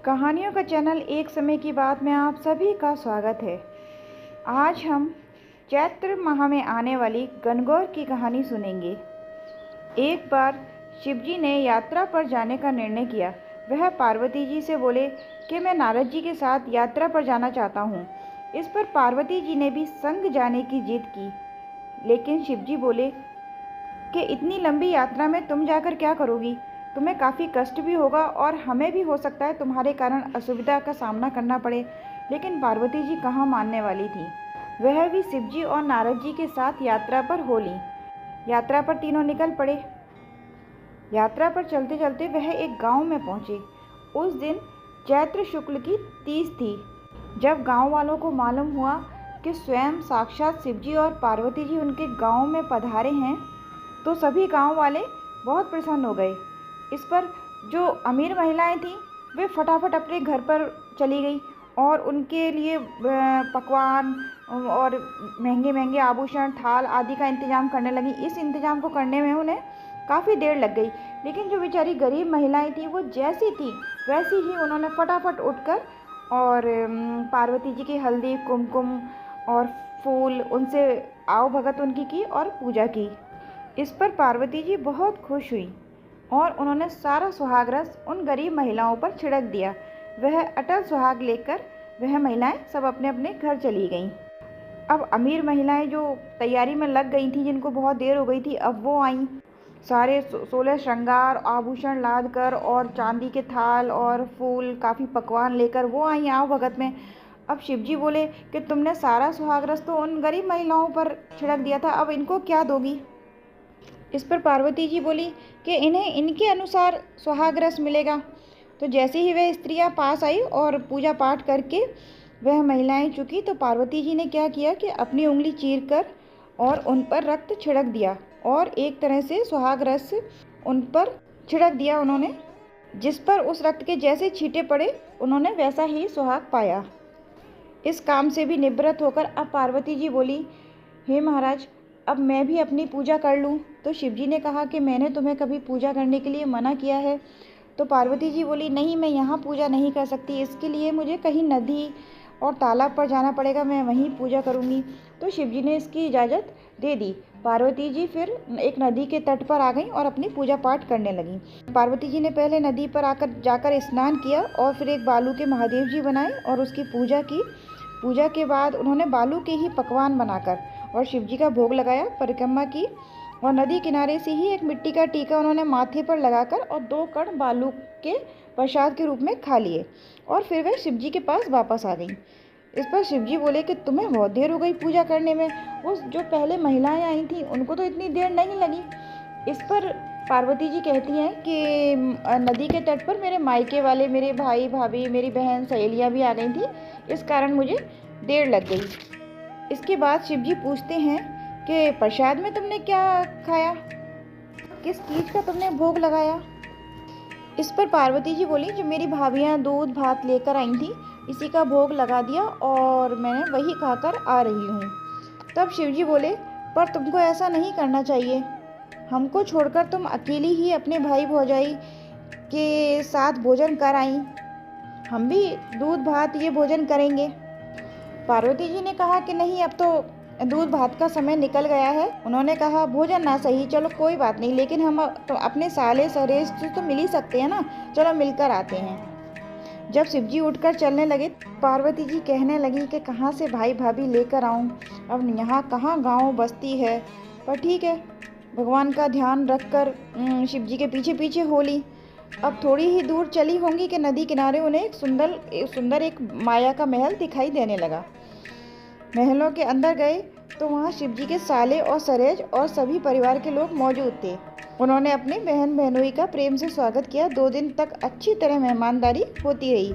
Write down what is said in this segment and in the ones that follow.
कहानियों का चैनल एक समय की बात में आप सभी का स्वागत है। आज हम चैत्र माह में आने वाली गणगौर की कहानी सुनेंगे। एक बार शिवजी ने यात्रा पर जाने का निर्णय किया। वह पार्वती जी से बोले कि मैं नारद जी के साथ यात्रा पर जाना चाहता हूँ। इस पर पार्वती जी ने भी संग जाने की जिद की, लेकिन शिवजी बोले कि इतनी लंबी यात्रा में तुम जाकर क्या करोगी? तुम्हें काफ़ी कष्ट भी होगा और हमें भी हो सकता है तुम्हारे कारण असुविधा का सामना करना पड़े। लेकिन पार्वती जी कहाँ मानने वाली थी। वह भी शिवजी और नारद जी के साथ यात्रा पर हो ली। यात्रा पर तीनों निकल पड़े। यात्रा पर चलते चलते वह एक गांव में पहुंचे। उस दिन चैत्र शुक्ल की तीज थी। जब गांव वालों को मालूम हुआ कि स्वयं साक्षात शिवजी और पार्वती जी उनके गांव में पधारे हैं, तो सभी गांव वाले बहुत प्रसन्न हो गए। इस पर जो अमीर महिलाएं थीं वे फटाफट अपने घर पर चली गई और उनके लिए पकवान और महंगे महंगे आभूषण, थाल आदि का इंतजाम करने लगी। इस इंतजाम को करने में उन्हें काफ़ी देर लग गई, लेकिन जो बेचारी गरीब महिलाएं थीं वो जैसी थी वैसी ही उन्होंने फटाफट उठकर और पार्वती जी की हल्दी, कुमकुम और फूल उनसे आओ भगत उनकी की और पूजा की। इस पर पार्वती जी बहुत खुश हुई और उन्होंने सारा सुहाग रस उन गरीब महिलाओं पर छिड़क दिया। वह अटल सुहाग लेकर वह महिलाएं सब अपने अपने घर चली गईं। अब अमीर महिलाएं जो तैयारी में लग गई थीं, जिनको बहुत देर हो गई थी, अब वो आईं सारे 16 श्रृंगार आभूषण लाद कर और चांदी के थाल और फूल काफ़ी पकवान लेकर वो आई आओ भगत में। अब शिवजी बोले कि तुमने सारा सुहाग रस तो उन गरीब महिलाओं पर छिड़क दिया था, अब इनको क्या दोगी? इस पर पार्वती जी बोली कि इन्हें इनके अनुसार सुहाग रस मिलेगा। तो जैसे ही वह स्त्रियां पास आई और पूजा पाठ करके वह महिलाएं चुकी, तो पार्वती जी ने क्या किया कि अपनी उंगली चीर कर और उन पर रक्त छिड़क दिया और एक तरह से सुहाग रस उन पर छिड़क दिया उन्होंने। जिस पर उस रक्त के जैसे छींटे पड़े उन्होंने वैसा ही सुहाग पाया। इस काम से भी निवृत्त होकर अब पार्वती जी बोली, हे महाराज, अब मैं भी अपनी पूजा कर लूं। तो शिवजी ने कहा कि मैंने तुम्हें कभी पूजा करने के लिए मना किया है? तो पार्वती जी बोली, नहीं, मैं यहाँ पूजा नहीं कर सकती, इसके लिए मुझे कहीं नदी और तालाब पर जाना पड़ेगा, मैं वहीं पूजा करूँगी। तो शिवजी ने इसकी इजाज़त दे दी। पार्वती जी फिर एक नदी के तट पर आ गईं और अपनी पूजा पाठ करने लगीं। पार्वती जी ने पहले नदी पर जाकर स्नान किया और फिर एक बालू के महादेव जी बनाए और उसकी पूजा की। पूजा के बाद उन्होंने बालू के ही पकवान बनाकर और शिवजी का भोग लगाया, परिक्रमा की और नदी किनारे से ही एक मिट्टी का टीका उन्होंने माथे पर लगाकर और 2 कण बालू के प्रसाद के रूप में खा लिए और फिर वह शिवजी के पास वापस आ गई। इस पर शिवजी बोले कि तुम्हें बहुत देर हो गई पूजा करने में, वो जो पहले महिलाएं आई थीं उनको तो इतनी देर नहीं लगी। इस पर पार्वती जी कहती हैं कि नदी के तट पर मेरे मायके वाले, मेरे भाई भाभी, मेरी बहन सहेलियाँ भी आ गई थी, इस कारण मुझे देर लग गई। इसके बाद शिवजी पूछते हैं कि प्रसाद में तुमने क्या खाया, किस चीज़ का तुमने भोग लगाया? इस पर पार्वती जी बोली, जो मेरी भाभियाँ दूध भात लेकर आई थी इसी का भोग लगा दिया और मैंने वही खाकर आ रही हूँ। तब शिवजी बोले, पर तुमको ऐसा नहीं करना चाहिए, हमको छोड़कर तुम अकेली ही अपने भाई भौजाई के साथ भोजन कर आई, हम भी दूध भात ये भोजन करेंगे। पार्वती जी ने कहा कि नहीं, अब तो दूध भात का समय निकल गया है। उन्होंने कहा, भोजन ना सही, चलो कोई बात नहीं, लेकिन हम तो अपने साले सरेस तो मिल ही सकते हैं ना, चलो मिलकर आते हैं। जब शिवजी उठकर चलने लगे, पार्वती जी कहने लगी कि कहाँ से भाई भाभी लेकर आऊँ, अब यहाँ कहाँ गांव बस्ती है, पर ठीक है। भगवान का ध्यान रखकर शिवजी के पीछे पीछे हो ली। अब थोड़ी ही दूर चली होंगी कि नदी किनारे उन्हें एक सुंदर एक माया का महल दिखाई देने लगा। महलों के अंदर गए तो वहाँ शिवजी के साले और सरेज और सभी परिवार के लोग मौजूद थे। उन्होंने अपने बहन बहनोई का प्रेम से स्वागत किया। 2 दिन तक अच्छी तरह मेहमानदारी होती रही।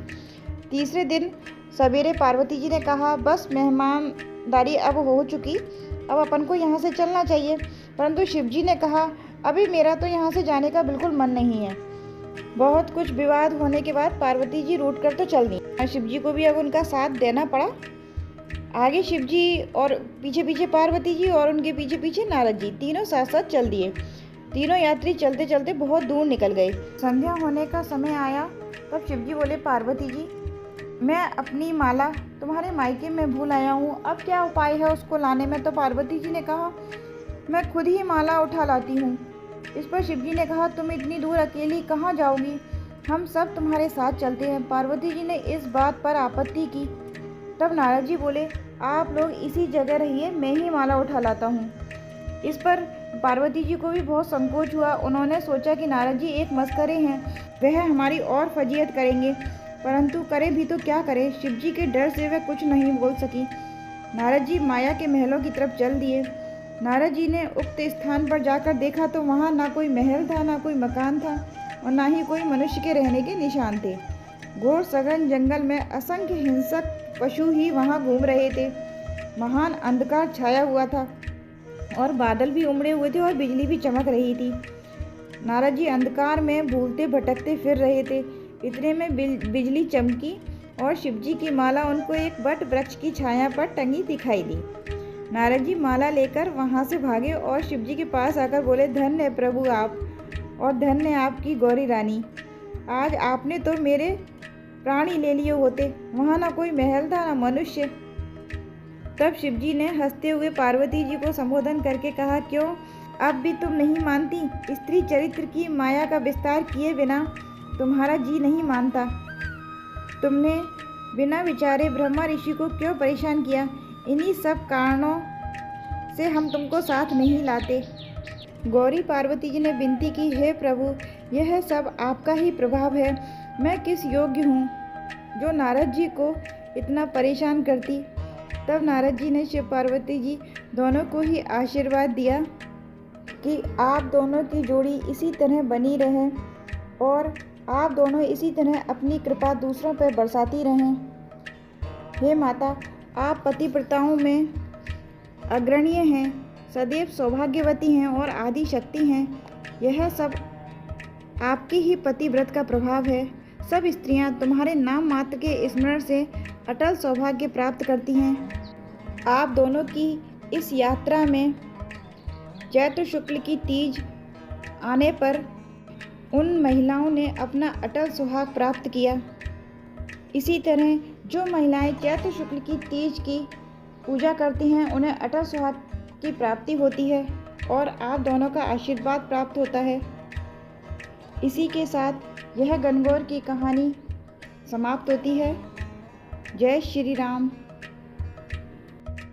तीसरे दिन सवेरे पार्वती जी ने कहा, बस मेहमानदारी अब हो चुकी, अब अपन को यहाँ से चलना चाहिए। परंतु शिवजी ने कहा, अभी मेरा तो यहाँ से जाने का बिल्कुल मन नहीं है। बहुत कुछ विवाद होने के बाद पार्वती जी रूठ कर तो चल दी। शिवजी को भी अब उनका साथ देना पड़ा। आगे शिवजी और पीछे पीछे पार्वती जी और उनके पीछे पीछे नारद जी, तीनों साथ साथ चल दिए। तीनों यात्री चलते चलते बहुत दूर निकल गए। संध्या होने का समय आया तब शिव जी बोले, पार्वती जी, मैं अपनी माला तुम्हारे मायके में भूल आया हूँ, अब क्या उपाय है उसको लाने में। तो पार्वती जी ने कहा, मैं खुद ही माला उठा लाती हूँ। इस पर शिव जी ने कहा, तुम इतनी दूर अकेली कहाँ जाओगी, हम सब तुम्हारे साथ चलते हैं। पार्वती जी ने इस बात पर आपत्ति की। तब नारद जी बोले, आप लोग इसी जगह रहिए, मैं ही माला उठा लाता हूँ। इस पर पार्वती जी को भी बहुत संकोच हुआ। उन्होंने सोचा कि नारद जी एक मस्करे हैं, वह हमारी और फजीयत करेंगे, परंतु करे भी तो क्या करे। शिव जी के डर से वह कुछ नहीं बोल सकी। नारद जी माया के महलों की तरफ चल दिए। नारद जी ने उक्त स्थान पर जाकर देखा तो वहाँ ना कोई महल था, ना कोई मकान था और ना ही कोई मनुष्य के रहने के निशान थे। घोर सघन जंगल में असंख्य हिंसक पशु ही वहाँ घूम रहे थे। महान अंधकार छाया हुआ था और बादल भी उमड़े हुए थे और बिजली भी चमक रही थी। नारद जी अंधकार में भूलते भटकते फिर रहे थे। इतने में बिजली चमकी और शिव जी की माला उनको एक वट वृक्ष की छाया पर टंगी दिखाई दी। नारद जी माला लेकर वहाँ से भागे और शिव जी के पास आकर बोले, धन्य है प्रभु आप, और धन्य है आपकी गौरी रानी, आज आपने तो मेरे प्राण ही ले लिए होते। वहाँ ना कोई महल था, ना मनुष्य। तब शिव जी ने हंसते हुए पार्वती जी को संबोधन करके कहा, क्यों अब भी तुम नहीं मानती? स्त्री चरित्र की माया का विस्तार किए बिना तुम्हारा जी नहीं मानता। तुमने बिना विचारे ब्रह्मा ऋषि को क्यों परेशान किया? इन्हीं सब कारणों से हम तुमको साथ नहीं लाते। गौरी पार्वती जी ने विनती की, हे प्रभु, यह सब आपका ही प्रभाव है। मैं किस योग्य हूँ जो नारद जी को इतना परेशान करती। तब नारद जी ने शिव पार्वती जी दोनों को ही आशीर्वाद दिया कि आप दोनों की जोड़ी इसी तरह बनी रहे और आप दोनों इसी तरह अपनी कृपा दूसरों पर बरसाती रहें। हे माता, आप पतिव्रताओं में अग्रणीय हैं, सदैव सौभाग्यवती हैं और आदि शक्ति हैं। यह सब आपकी ही पतिव्रत का प्रभाव है। सब स्त्रियां तुम्हारे नाम मात्र के स्मरण से अटल सौभाग्य प्राप्त करती हैं। आप दोनों की इस यात्रा में चैत्र शुक्ल की तीज आने पर उन महिलाओं ने अपना अटल सुहाग प्राप्त किया। इसी तरह जो महिलाएं चैत्र शुक्ल की तीज की पूजा करती हैं, उन्हें अटल सुहाग की प्राप्ति होती है और आप दोनों का आशीर्वाद प्राप्त होता है। इसी के साथ यह गणगौर की कहानी समाप्त होती है। जय श्री राम।